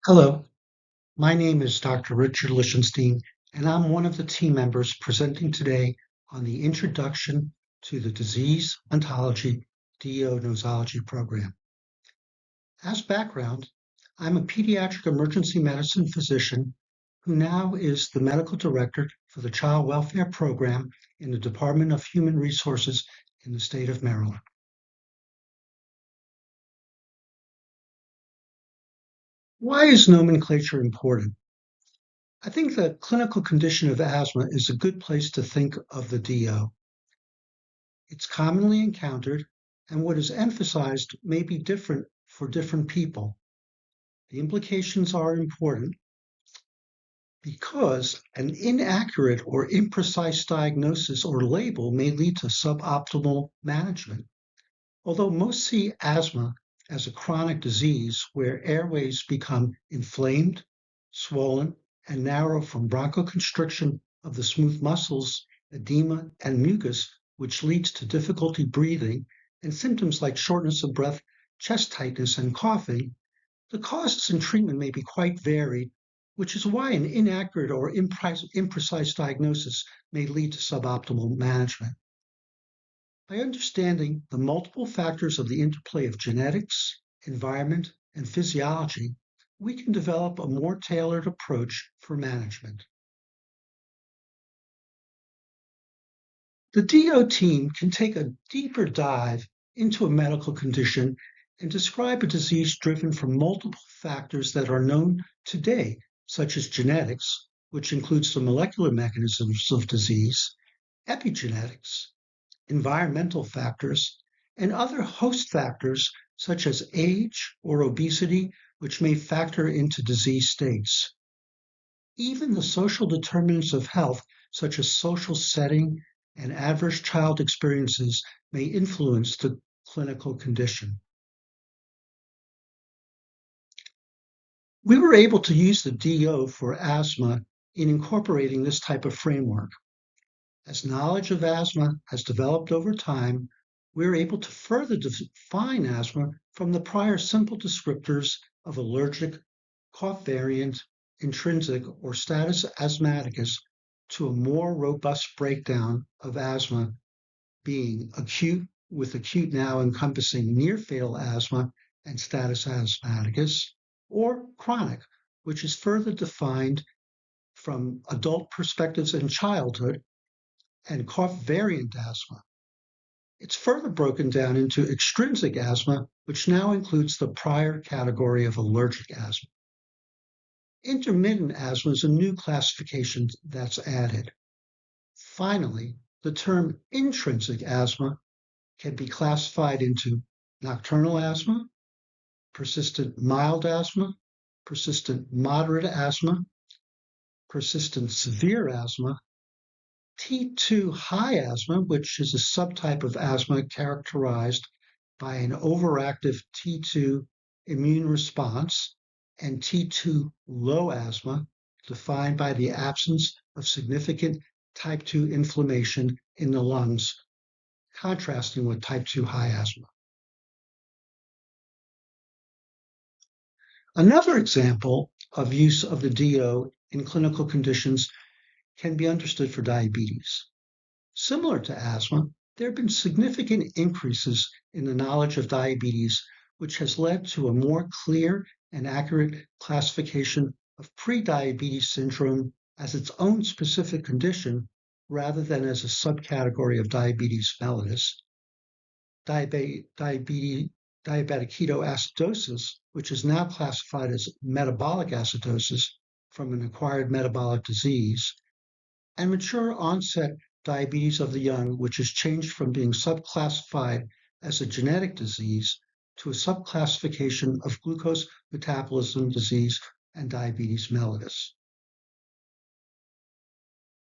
Hello, my name is Dr. Richard Lichenstein, and I'm one of the team members presenting today on the Introduction to the Disease Ontology DO Nosology program. As background, I'm a pediatric emergency medicine physician who now is the medical director for the Child Welfare Program in the Department of Human Resources in the state of Maryland. Why is nomenclature important? I think the clinical condition of asthma is a good place to think of the DO. It's commonly encountered, and what is emphasized may be different for different people. The implications are important because an inaccurate or imprecise diagnosis or label may lead to suboptimal management. Although most see asthma as a chronic disease where airways become inflamed, swollen, and narrow from bronchoconstriction of the smooth muscles, edema, and mucus, which leads to difficulty breathing and symptoms like shortness of breath, chest tightness, and coughing, the causes and treatment may be quite varied, which is why an inaccurate or imprecise diagnosis may lead to suboptimal management. By understanding the multiple factors of the interplay of genetics, environment, and physiology, we can develop a more tailored approach for management. The DO team can take a deeper dive into a medical condition and describe a disease driven from multiple factors that are known today, such as genetics, which includes the molecular mechanisms of disease, epigenetics, environmental factors, and other host factors such as age or obesity, which may factor into disease states. Even the social determinants of health, such as social setting and adverse child experiences, may influence the clinical condition. We were able to use the DO for asthma in incorporating this type of framework. As knowledge of asthma has developed over time, we're able to further define asthma from the prior simple descriptors of allergic, cough variant, intrinsic, or status asthmaticus to a more robust breakdown of asthma being acute, with acute now encompassing near-fatal asthma and status asthmaticus, or chronic, which is further defined from adult perspectives in childhood and cough variant asthma. It's further broken down into extrinsic asthma, which now includes the prior category of allergic asthma. Intermittent asthma is a new classification that's added. Finally, the term intrinsic asthma can be classified into nocturnal asthma, persistent mild asthma, persistent moderate asthma, persistent severe asthma, T2 high asthma, which is a subtype of asthma characterized by an overactive T2 immune response, and T2 low asthma, defined by the absence of significant type 2 inflammation in the lungs, contrasting with type 2 high asthma. Another example of use of the DO in clinical conditions can be understood for diabetes. Similar to asthma, there have been significant increases in the knowledge of diabetes, which has led to a more clear and accurate classification of prediabetes syndrome as its own specific condition rather than as a subcategory of diabetes mellitus. Diabetic ketoacidosis, which is now classified as metabolic acidosis from an acquired metabolic disease, and mature onset diabetes of the young, which has changed from being subclassified as a genetic disease to a subclassification of glucose metabolism disease and diabetes mellitus.